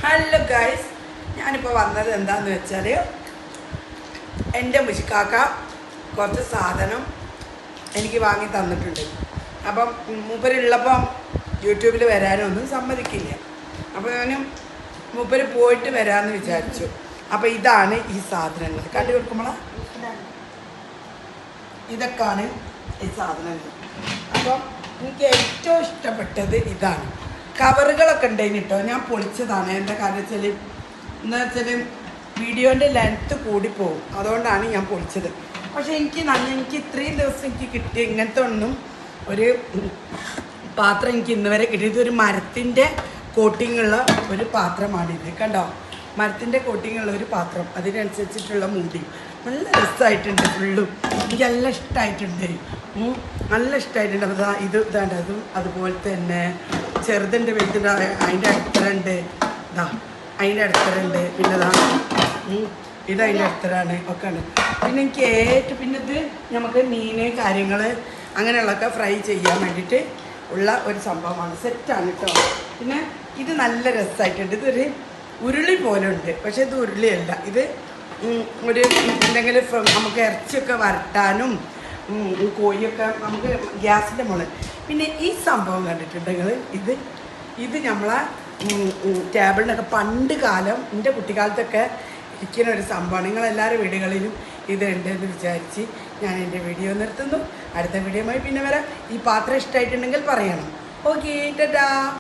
Hello guys, ഞാനിപ്പോൾ വന്നത് എന്താണെന്ന് വെച്ചാൽ എൻ്റെ മുഷിക്കാക്ക കുറച്ച് സാധനം എനിക്ക് വാങ്ങി തന്നിട്ടുണ്ട്. അപ്പം മൂപ്പരുള്ളപ്പം യൂട്യൂബിൽ വരാനൊന്നും സമ്മതിക്കില്ല. അപ്പോൾ ഞാനും മൂപ്പര് പോയിട്ട് വരാമെന്ന് വിചാരിച്ചു. അപ്പോൾ ഇതാണ് ഈ സാധനങ്ങൾ കണ്ടു കൊടുക്കുമ്പോൾ ഇതൊക്കെയാണ് ഈ സാധനങ്ങൾ. അപ്പം എനിക്ക് ഏറ്റവും ഇഷ്ടപ്പെട്ടത് ഇതാണ്. കവറുകളൊക്കെ ഉണ്ടായിന് കേട്ടോ, ഞാൻ പൊളിച്ചതാണ്. എൻ്റെ കാര്യം വെച്ചാൽ എന്താ വെച്ചാൽ വീഡിയോൻ്റെ ലെങ്ത്ത് കൂടിപ്പോവും, അതുകൊണ്ടാണ് ഞാൻ പൊളിച്ചത്. പക്ഷേ എനിക്ക് ഇത്രയും ദിവസം എനിക്ക് കിട്ടിയ ഇങ്ങനത്തെ ഒന്നും ഒരു പാത്രം എനിക്ക് ഇന്ന് വരെ കിട്ടിയത്. ഒരു മരത്തിൻ്റെ കോട്ടിങ്ങുള്ള ഒരു പാത്രമാണിത്. കണ്ടോ, മരത്തിൻ്റെ കോട്ടിങ്ങുള്ള ഒരു പാത്രം, അതിനനുസരിച്ചിട്ടുള്ള മൂടി. നല്ല രസമായിട്ടുണ്ട്. ഫുള്ളും എനിക്ക് നല്ല ഇഷ്ടമായിട്ടുണ്ട്, നല്ല ഇഷ്ടമായിട്ടുണ്ട്. അപ്പോൾ ഇതാണ് അതും അതുപോലെ തന്നെ ചെറുതുണ്ട്, വലുതുണ്ട്, അതിൻ്റെ അടുത്തറുണ്ട്, ഇതാ അതിൻ്റെ അടുത്തറുണ്ട്, പിന്നെ ഇത് അതിൻ്റെ അടുത്തരാണ് ഒക്കെ ഉണ്ട്. പിന്നെ എനിക്ക് പിന്നെ ഇത് നമുക്ക് മീൻ കാര്യങ്ങൾ അങ്ങനെയുള്ളതൊക്കെ ഫ്രൈ ചെയ്യാൻ വേണ്ടിയിട്ട് ഉള്ള ഒരു സംഭവമാണ്. സെറ്റാണ് കേട്ടോ. പിന്നെ ഇത് നല്ല രസമായിട്ടുണ്ട്. ഇതൊരു ഉരുളി പോലെ ഉണ്ട്, പക്ഷേ ഇത് ഉരുളിയല്ല. ഇത് ഒരു എന്തെങ്കിലും നമുക്ക് ഇറച്ചിയൊക്കെ വരട്ടാനും കോഴിയൊക്കെ നമുക്ക് ഗ്യാസിൻ്റെ മുകളിൽ. പിന്നെ ഈ സംഭവം കണ്ടിട്ടുണ്ടെങ്കിൽ ഇത് നമ്മളെ ടേബിളിനൊക്കെ പണ്ട് കാലം എൻ്റെ കുട്ടിക്കാലത്തൊക്കെ ഇരിക്കുന്ന ഒരു സംഭവമാണ്. നിങ്ങളെല്ലാവരും വീടുകളിലും ഇതുണ്ട് എന്ന് വിചാരിച്ച് ഞാൻ എൻ്റെ വീഡിയോ നിർത്തുന്നു. അടുത്ത വീഡിയോയുമായി പിന്നെ വരാം. ഈ പാത്രം ഇഷ്ടമായിട്ടുണ്ടെങ്കിൽ പറയണം. ഓക്കെ, ടാറ്റാ.